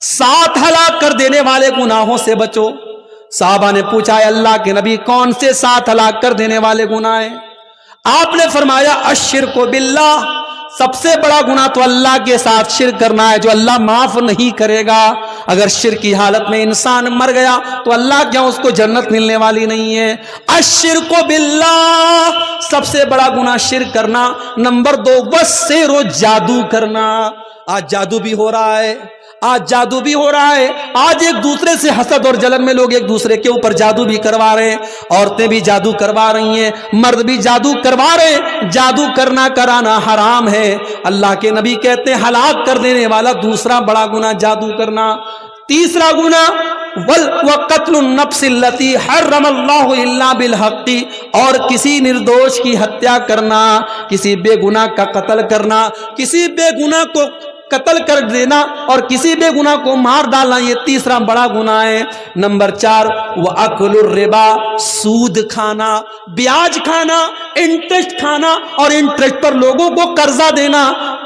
7 ہلاک کر دینے والے گناہوں سے بچو۔ صحابہ نے پوچھا اے اللہ کے نبی کون سے 7 ہلاک کر دینے والے گناہ ہیں؟ آپ نے فرمایا الشرک باللہ، سب سے بڑا گناہ تو اللہ کے ساتھ شرک کرنا ہے جو اللہ معاف نہیں کرے گا۔ اگر شرک کی حالت میں انسان مر گیا تو اللہ کیا اس کو جنت ملنے والی نہیں ہے؟ الشرک باللہ، سب سے بڑا گناہ شرک کرنا۔ نمبر 2 والسحر، جادو کرنا۔ آج جادو بھی ہو رہا ہے، آج جادو بھی ہو رہا ہے۔ آج ایک دوسرے سے حسد اور جلن میں لوگ ایک دوسرے کے اوپر جادو بھی کروا رہے ہیں، عورتیں بھی جادو کروا رہی ہیں، مرد بھی جادو کروا رہے ہیں۔ جادو کرنا کرانا حرام ہے۔ اللہ کے نبی کہتے ہیں ہلاک کر دینے والا دوسرا بڑا گناہ جادو کرنا۔ تیسرا گناہ وقتل النفس التي حرم اللہ الا بالحق، اور کسی نردوش کی ہتیا کرنا، کسی بے گناہ کا قتل کرنا، کسی بے گناہ کو قتل کر دینا اور کسی بے گناہ کو مار ڈالنا، یہ تیسرا بڑا گناہ ہے۔ نمبر 4 وَأَكْلُ الرِّبَا، سود کھانا، بیاج کھانا، انٹرسٹ کھانا، اور انٹرسٹ پر لوگوں کو قرضہ دینا۔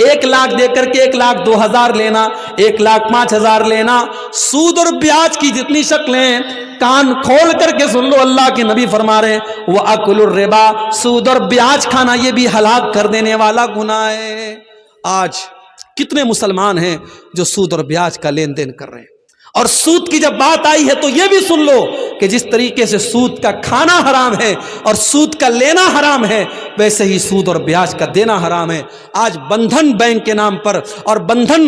1 لاکھ دے کر کے 1,02,000 لینا، 1,05,000 لینا۔ سود اور بیاج کی جتنی شکلیں، کان کھول کر کے سن لو، اللہ کے نبی فرما رہے ہیں وَأَكْلُ الرِّبَا، سود اور بیاج کھانا یہ بھی ہلاک کر دینے والا گناہ ہے۔ آج کتنے مسلمان ہیں جو سود اور بیاج کا لین دین کر رہے ہیں؟ اور سود کی جب بات آئی ہے تو یہ بھی سن لو کہ جس طریقے سے سود کا کھانا حرام ہے اور سود کا لینا حرام ہے، ویسے ہی سود اور بیاج کا دینا حرام ہے۔ آج بندھن بینک کے نام پر اور بندھن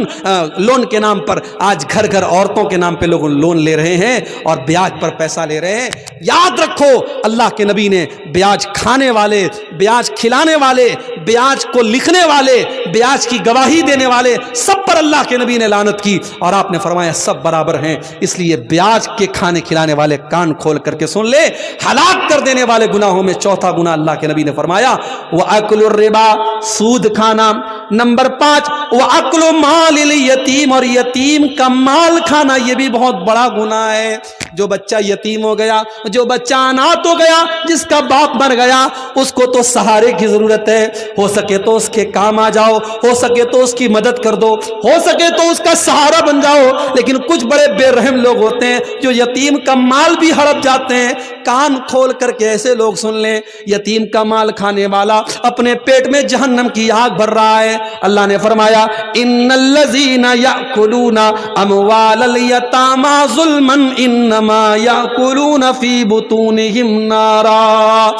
لون کے نام پر آج گھر گھر عورتوں کے نام پہ لوگ لون لے رہے ہیں اور بیاج پر پیسہ لے رہے ہیں۔ یاد رکھو اللہ کے نبی نے بیاج کھانے والے، بیاج کھلانے والے، بیاج کو لکھنے والے، بیاج کی گواہی دینے والے سب پر اللہ کے نبی نے لعنت کی، اور آپ نے فرمایا سب برابر ہیں۔ اس لیے بیاج کے کھانے کھلانے والے کان کھول کر کے سن لے، ہلاک کر دینے والے گناہوں میں چوتھا گناہ اللہ کے نبی نے فرمایا وَأَكْلُ الرِّبَا، سود کھانا۔ نمبر 5 وَأَكْلُ مَالِ الْيَتِيمِ، اور یتیم کا مال کھانا یہ بھی بہت بڑا گناہ ہے۔ جو بچہ یتیم ہو گیا، جو بچہ اناتھ ہو گیا، جس کا باپ مر گیا، اس کو تو سہارے کی ضرورت ہے۔ ہو سکے تو اس کے کام آ جاؤ، ہو سکے تو اس کی مدد کر دو، ہو سکے تو اس کا سہارا بن جاؤ۔ لیکن کچھ بڑے بے رحم لوگ ہوتے ہیں جو یتیم کا مال بھی ہڑپ جاتے ہیں۔ کان کھول کر کے ایسے لوگ سن لیں، یتیم کا مال کھانے والا اپنے پیٹ میں جہنم کی آگ بھر رہا ہے۔ اللہ نے فرمایا ان الذین یأکلون اموال الیتامی ظلما انما یأکلون فی بطونہم نارا،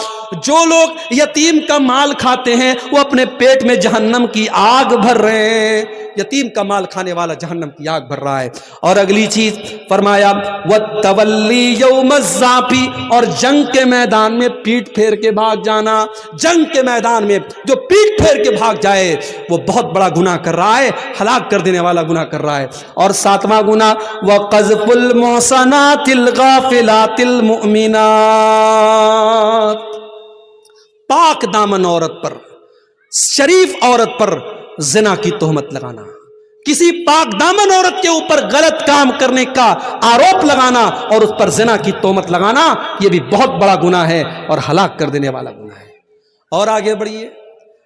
جو لوگ یتیم کا مال کھاتے ہیں وہ اپنے پیٹ میں جہنم کی آگ بھر رہے ہیں۔ یتیم کا مال کھانے والا جہنم کی آگ بھر رہا ہے۔ اور اگلی چیز فرمایا وَالتَّوَلِّي يَوْمَ الزَّحْفِ، اور جنگ کے میدان میں پیٹ پھیر کے بھاگ جانا۔ جنگ کے میدان میں جو پیٹ پھیر کے بھاگ جائے وہ بہت بڑا گناہ کر رہا ہے، ہلاک کر دینے والا گناہ کر رہا ہے۔ اور 7واں گناہ وَقَذْفُ الْمُحْصَنَاتِ الْغَافِلَاتِ الْمُؤْمِنَاتِ، پاک دامن عورت پر، شریف عورت پر زنا کی تہمت لگانا، کسی پاک دامن عورت کے اوپر غلط کام کرنے کا آروپ لگانا اور اس پر زنا کی تہمت لگانا، یہ بھی بہت بڑا گناہ ہے اور ہلاک کر دینے والا گناہ ہے۔ اور آگے بڑھیے،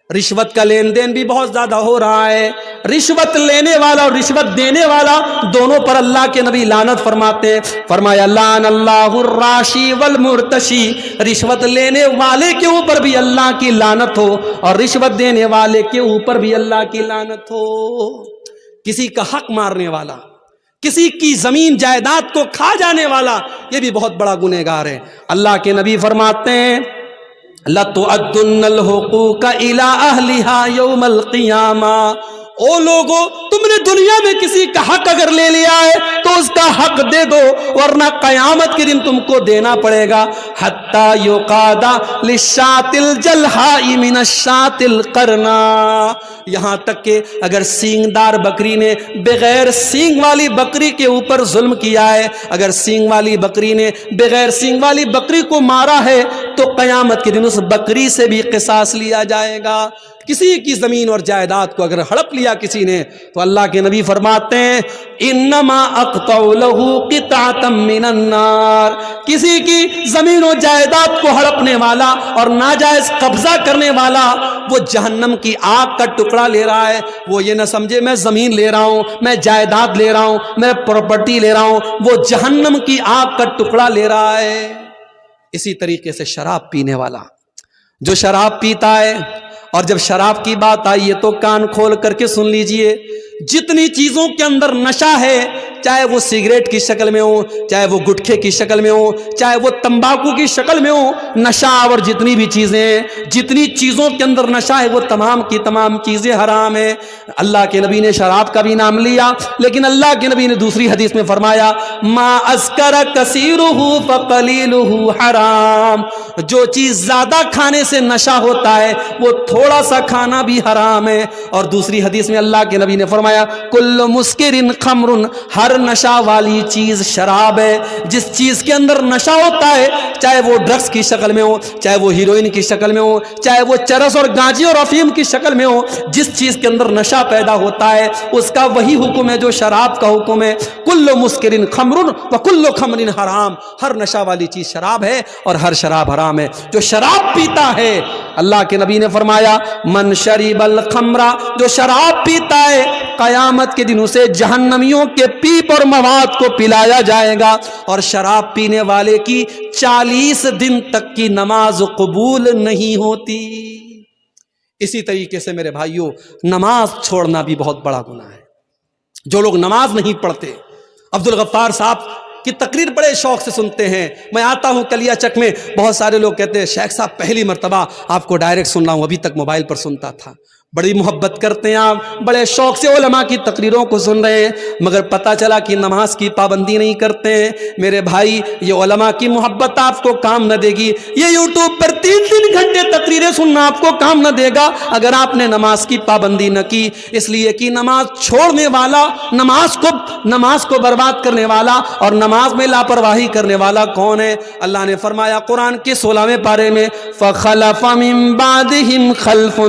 رشوت کا لین دین بھی بہت زیادہ ہو رہا ہے۔ رشوت لینے والا اور رشوت دینے والا دونوں پر اللہ کے نبی لعنت فرماتے ہیں۔ فرمایا لعن اللہ الراشی والمرتشی، رشوت لینے والے کے اوپر بھی اللہ کی لعنت ہو اور رشوت دینے والے کے اوپر بھی اللہ کی لعنت ہو۔ کسی کا حق مارنے والا، کسی کی زمین جائیداد کو کھا جانے والا، یہ بھی بہت بڑا گنہگار ہے۔ اللہ کے نبی فرماتے ہیں لَتُؤَدُّنَّ الْحُقُوقَ إِلَىٰ أَهْلِهَا يَوْمَ الْقِيَامَةِ، او لوگو تم نے دنیا میں کسی کا حق اگر لے لیا ہے تو اس کا حق دے دو، ورنہ قیامت کے دن تم کو دینا پڑے گا۔ حَتَّى يُقَادَ لِلشَّاةِ الْجَلْحَاءِ مِنَ الشَّاةِ الْقَرْنَاءِ، یہاں تک کہ اگر سینگ دار بکری نے بغیر سینگ والی بکری کے اوپر ظلم کیا ہے، اگر سینگ والی بکری نے بغیر سینگ والی بکری کو مارا ہے تو قیامت کے دن اس بکری سے بھی قصاص لیا جائے گا۔ کسی کی زمین اور جائیداد کو اگر ہڑپ لیا کسی نے تو اللہ کے نبی فرماتے ہیں انما اقطع له قطعة من النار، کسی کی زمین و جائیداد کو ہڑپنے والا اور ناجائز قبضہ کرنے والا وہ جہنم کی آگ کا ٹکڑا لے رہا ہے۔ وہ یہ نہ سمجھے میں زمین لے رہا ہوں، میں جائیداد لے رہا ہوں، میں پراپرٹی لے رہا ہوں، وہ جہنم کی آگ کا ٹکڑا لے رہا ہے۔ اسی طریقے سے شراب پینے والا، جو شراب پیتا ہے، اور جب شراب کی بات آئی ہے تو کان کھول کر کے سن لیجئے، جتنی چیزوں کے اندر نشہ ہے، چاہے وہ سگریٹ کی شکل میں ہو، چاہے وہ گٹکے کی شکل میں ہو، چاہے وہ تمباکو کی شکل میں ہو، نشہ اور جتنی بھی چیزیں ہیں، جتنی چیزوں کے اندر نشہ ہے وہ تمام کی تمام چیزیں حرام ہیں۔ اللہ کے نبی نے شراب کا بھی نام لیا، لیکن اللہ کے نبی نے دوسری حدیث میں فرمایا ما اسکر کثیرہ فقلیلہ حرام، جو چیز زیادہ کھانے سے نشہ ہوتا ہے وہ تھوڑا سا کھانا بھی حرام ہے۔ اور دوسری حدیث میں اللہ کے نبی نے فرمایا کل مسکر خمر، ہر نشہ والی چیز شراب ہے۔ جس چیز کے اندر نشہ ہوتا ہے، چاہے وہ ڈرگس کی شکل میں ہو، چاہے وہ ہیروئن کی شکل میں ہو، چاہے وہ چرس اور گانجی اور افیم کی شکل میں ہو، جس چیز کے اندر نشہ پیدا ہوتا ہے اس کا وہی حکم ہے جو شراب کا حکم ہے۔ کل مسکر خمر وکل خمر حرام، ہر نشہ والی چیز شراب ہے اور ہر شراب حرام ہے۔ جو شراب پیتا ہے، اللہ کے نبی نے فرمایا من شرب الخمر، جو شراب پیتا ہے قیامت کے دن اسے جہنمیوں کے پیپ اور مواد کو پلایا جائے گا، اور شراب پینے والے کی 40 دن تک کی نماز قبول نہیں ہوتی۔ اسی طریقے سے میرے بھائیوں، نماز چھوڑنا بھی بہت بڑا گناہ ہے۔ جو لوگ نماز نہیں پڑھتے، عبدالغفار صاحب کی تقریر بڑے شوق سے سنتے ہیں، میں آتا ہوں کلیا چک میں، بہت سارے لوگ کہتے ہیں شیخ صاحب پہلی مرتبہ آپ کو ڈائریکٹ سن رہا ہوں، ابھی تک موبائل پر سنتا تھا۔ بڑی محبت کرتے ہیں آپ، بڑے شوق سے علماء کی تقریروں کو سن رہے ہیں، مگر پتہ چلا کہ نماز کی پابندی نہیں کرتے ہیں۔ میرے بھائی، یہ علماء کی محبت آپ کو کام نہ دے گی، یہ یوٹیوب پر 3 گھنٹے تقریریں سننا آپ کو کام نہ دے گا اگر آپ نے نماز کی پابندی نہ کی۔ اس لیے کہ نماز چھوڑنے والا، نماز کو برباد کرنے والا اور نماز میں لاپرواہی کرنے والا کون ہے؟ اللہ نے فرمایا قرآن کے 16ویں پارے میں فَخَلَفَ مِن بَعْدِهِمْ خَلْفٌ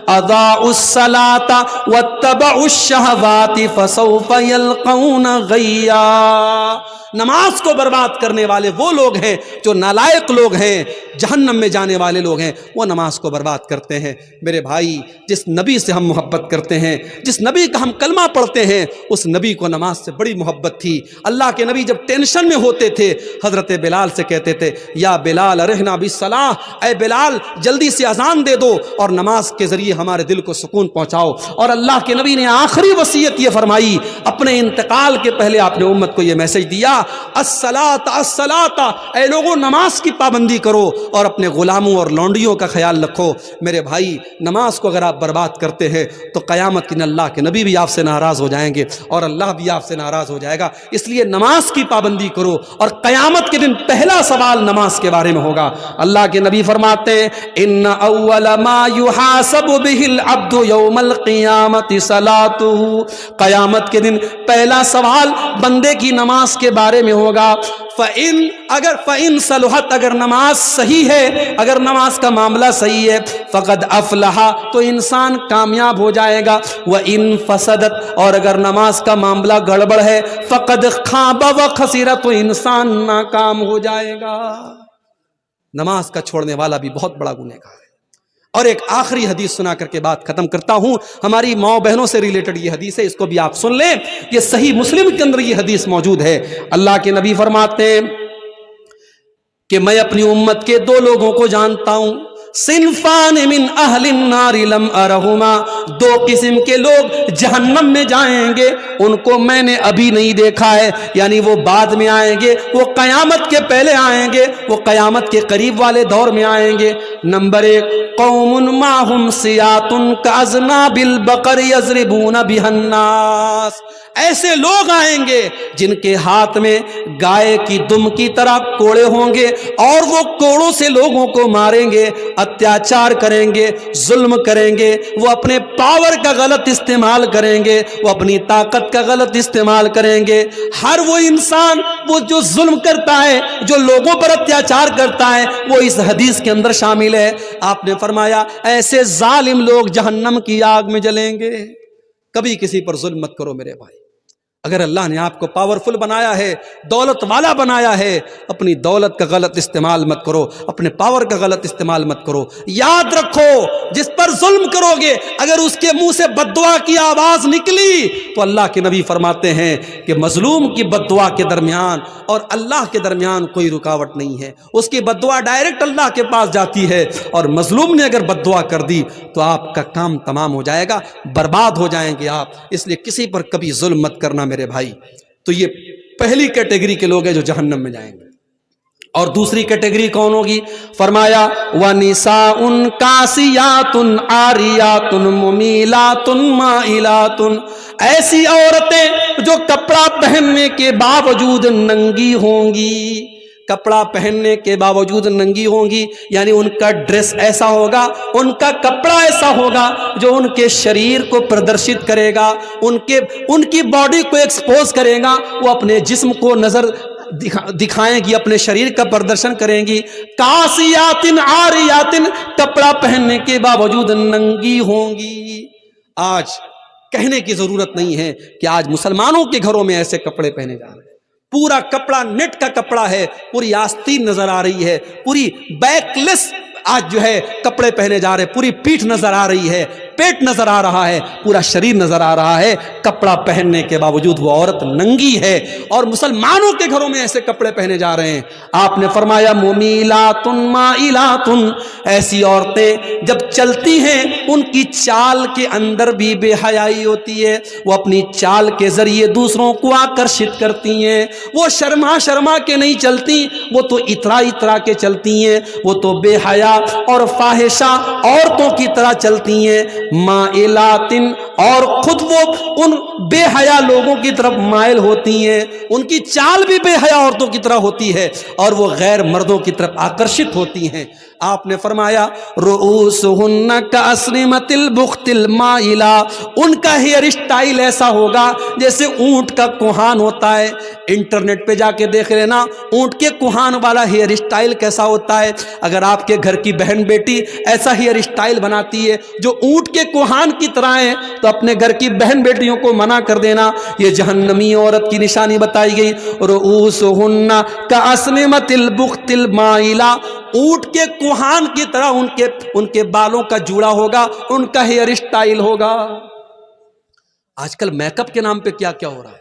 أَضَاعُوا الصَّلَاةَ وَاتَّبَعُوا الشَّهَوَاتِ فَسَوْفَ يَلْقَوْنَ غَيًّا۔ نماز کو برباد کرنے والے وہ لوگ ہیں جو نالائق لوگ ہیں، جہنم میں جانے والے لوگ ہیں، وہ نماز کو برباد کرتے ہیں۔ میرے بھائی، جس نبی سے ہم محبت کرتے ہیں، جس نبی کا ہم کلمہ پڑھتے ہیں، اس نبی کو نماز سے بڑی محبت تھی۔ اللہ کے نبی جب ٹینشن میں ہوتے تھے حضرت بلال سے کہتے تھے یا بلال ارحنا بالصلاۃ، اے بلال جلدی سے اذان دے دو اور نماز کے ذریعے ہمارے دل کو سکون پہنچاؤ۔ اور اللہ کے نبی نے آخری وصیت یہ فرمائی، اپنے انتقال کے پہلے آپ نے امت کو یہ میسج دیا الصلاۃ الصلاۃ، اے لوگوں نماز کی پابندی کرو اور اپنے غلاموں اور لونڈیوں کا خیال رکھو۔ میرے بھائی، نماز کو اگر آپ برباد کرتے ہیں تو قیامت کے دن اللہ کے نبی بھی آپ سے ناراض ہو جائیں گے اور اللہ بھی آپ سے ناراض ہو جائے گا۔ اس لیے نماز کی پابندی کرو، اور قیامت کے دن پہلا سوال نماز کے بارے میں ہوگا۔ اللہ کے نبی فرماتے ہیں ان اول ما یحاسب به العبد یوم القیامت صلاته، قیامت کے دن پہلا سوال بندے کی نماز کے بارے میں ہوگا۔ فَإِن صلحت، اگر نماز صحیح ہے، اگر نماز کا معاملہ صحیح ہے، فقد افلح، تو انسان کامیاب ہو جائے گا۔ وَإِن فسدت، اور اگر نماز کا معاملہ گڑبڑ ہے، فقد خاب وخسر، تو انسان ناکام ہو جائے گا۔ نماز کا چھوڑنے والا بھی بہت بڑا گنہگار ہے۔ اور ایک آخری حدیث سنا کر کے بات ختم کرتا ہوں، ہماری ماؤں بہنوں سے ریلیٹڈ یہ حدیث ہے، اس کو بھی آپ سن لیں، یہ صحیح مسلم کے اندر یہ حدیث موجود ہے۔ اللہ کے نبی فرماتے ہیں کہ میں اپنی امت کے 2 لوگوں کو جانتا ہوں، صنفان من اہل النار لم ارہما، 2 قسم کے لوگ جہنم میں جائیں گے، ان کو میں نے ابھی نہیں دیکھا ہے، یعنی وہ بعد میں آئیں گے، وہ قیامت کے پہلے آئیں گے، وہ قیامت کے قریب والے دور میں آئیں گے۔ نمبر 1 قوم معہم سیات کاذناب البقر یضربون بها الناس، ایسے لوگ آئیں گے جن کے ہاتھ میں گائے کی دم کی طرح کوڑے ہوں گے، اور وہ کوڑوں سے لوگوں کو ماریں گے، اتیاچار کریں گے، ظلم کریں گے، وہ اپنے پاور کا غلط استعمال کریں گے، وہ اپنی طاقت کا غلط استعمال کریں گے۔ ہر وہ انسان وہ جو ظلم کرتا ہے، جو لوگوں پر اتیاچار کرتا ہے، وہ اس حدیث کے اندر شامل ہے۔ آپ نے فرمایا فرمایا ایسے ظالم لوگ جہنم کی آگ میں جلیں گے۔ کبھی کسی پر ظلم مت کرو میرے بھائی۔ اگر اللہ نے آپ کو پاورفل بنایا ہے، دولت والا بنایا ہے، اپنی دولت کا غلط استعمال مت کرو، اپنے پاور کا غلط استعمال مت کرو۔ یاد رکھو جس پر ظلم کرو گے اگر اس کے منہ سے بد دعا کی آواز نکلی تو اللہ کے نبی فرماتے ہیں کہ مظلوم کی بد دعا کے درمیان اور اللہ کے درمیان کوئی رکاوٹ نہیں ہے، اس کی بد دعا ڈائریکٹ اللہ کے پاس جاتی ہے، اور مظلوم نے اگر بد دعا کر دی تو آپ کا کام تمام ہو جائے گا، برباد ہو جائیں گے آپ۔ اس لیے کسی پر کبھی ظلم مت کرنا میرے بھائی۔ تو یہ پہلی کیٹیگری کے لوگ ہیں جو جہنم میں جائیں گے۔ اور دوسری کیٹیگری کون ہوگی؟ فرمایا وَنِسَاءٌ كَاسِيَاتٌ عَارِيَاتٌ مُمِيلَاتٌ مَائِلَاتٌ، ایسی عورتیں جو کپڑا پہننے کے باوجود ننگی ہوں گی، کپڑا پہننے کے باوجود ننگی ہوں گی، یعنی ان کا ڈریس ایسا ہوگا، ان کا کپڑا ایسا ہوگا جو ان کے شریر کو پردرشت کرے گا، ان کی باڈی کو ایکسپوز کرے گا، وہ اپنے جسم کو نظر دکھائیں گی، اپنے شریر کا پردرشن کریں گی۔ کاسیاتن عاریاتن، کپڑا پہننے کے باوجود ننگی ہوں گی۔ آج کہنے کی ضرورت نہیں ہے کہ آج مسلمانوں کے گھروں میں ایسے کپڑے پہنے جا رہے ہیں، پورا کپڑا نیٹ کا کپڑا ہے، پوری آستین نظر آ رہی ہے، پوری بیک لیس آج جو ہے کپڑے پہنے جا رہے، پوری پیٹھ نظر آ رہی ہے، پیٹ نظر آ رہا ہے، پورا شریر نظر آ رہا ہے، کپڑا پہننے کے باوجود وہ عورت ننگی ہے، اور مسلمانوں کے گھروں میں ایسے کپڑے پہنے جا رہے ہیں۔ آپ نے فرمایا ممیلات مائلات، ایسی عورتیں جب چلتی ہیں ان کی چال کے اندر بھی بے حیائی ہوتی ہے، وہ اپنی چال کے ذریعے دوسروں کو آکرشت کرتی ہیں، وہ شرما شرما کے نہیں چلتی، وہ تو اترا اترا کے چلتی ہیں، وہ تو بے حیا اور فاحشہ عورتوں کی طرح چلتی ہیں۔ مائلاتن، اور خود وہ ان بے حیا لوگوں کی طرف مائل ہوتی ہیں، ان کی چال بھی بے حیا عورتوں کی طرح ہوتی ہے، اور وہ غیر مردوں کی طرف آکرشت ہوتی ہیں۔ آپ نے فرمایا رؤوسہن کاسنمۃ البخت المائلہ، ان کا ہیئر اسٹائل ایسا ہوگا جیسے اونٹ کا کوہان ہوتا ہے۔ انٹرنیٹ پہ جا کے دیکھ لینا اونٹ کے کوہان والا ہیئر اسٹائل کیسا ہوتا ہے۔ اگر آپ کے گھر کی بہن بیٹی ایسا ہیئر اسٹائل بناتی ہے جو اونٹ کے کوہان کی طرح ہے تو اپنے گھر کی بہن بیٹیوں کو منع کر دینا۔ یہ جہنمی عورت کی نشانی بتائی گئی، رؤوسہن کاسنمۃ البخت المائلہ، اونٹ کے کوہان کی طرح ان کے بالوں کا جوڑا ہوگا، ان کا ہیئر اسٹائل ہوگا۔ آج کل میک اپ کے نام پہ کیا کیا ہو رہا ہے۔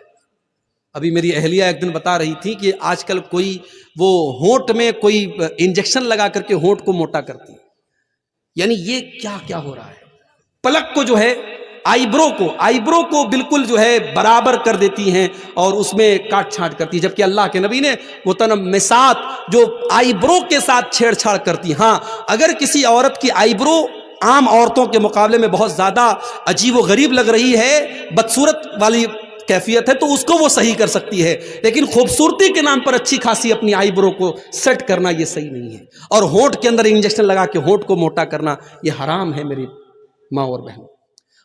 ابھی میری اہلیہ ایک دن بتا رہی تھی کہ آج کل کوئی وہ ہونٹ میں کوئی انجیکشن لگا کر کے ہونٹ کو موٹا کرتی ہے، یعنی یہ کیا کیا ہو رہا ہے۔ پلک کو جو ہے آئی برو کو بالکل جو ہے برابر کر دیتی ہیں اور اس میں کاٹ چھانٹ کرتی ہے، جبکہ اللہ کے نبی نے متنمسات جو آئی برو کے ساتھ چھیڑ چھاڑ کرتی۔ ہاں اگر کسی عورت کی آئی برو عام عورتوں کے مقابلے میں بہت زیادہ عجیب و غریب لگ رہی ہے، بدصورت والی کیفیت ہے، تو اس کو وہ صحیح کر سکتی ہے، لیکن خوبصورتی کے نام پر اچھی خاصی اپنی آئی برو کو سیٹ کرنا یہ صحیح نہیں ہے، اور ہونٹ کے اندر انجیکشن لگا کے ہونٹ کو موٹا کرنا یہ حرام ہے میری ماں اور بہن۔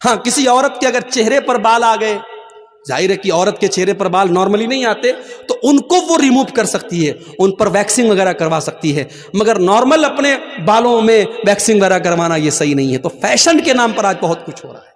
ہاں کسی عورت کے اگر چہرے پر بال آ گئے، ظاہر ہے کہ عورت کے چہرے پر بال نارملی نہیں آتے تو ان کو وہ ریموو کر سکتی ہے، ان پر ویکسنگ وغیرہ کروا سکتی ہے، مگر نارمل اپنے بالوں میں ویکسنگ وغیرہ کروانا یہ صحیح نہیں ہے۔ تو فیشن کے نام پر آج بہت کچھ ہو رہا ہے۔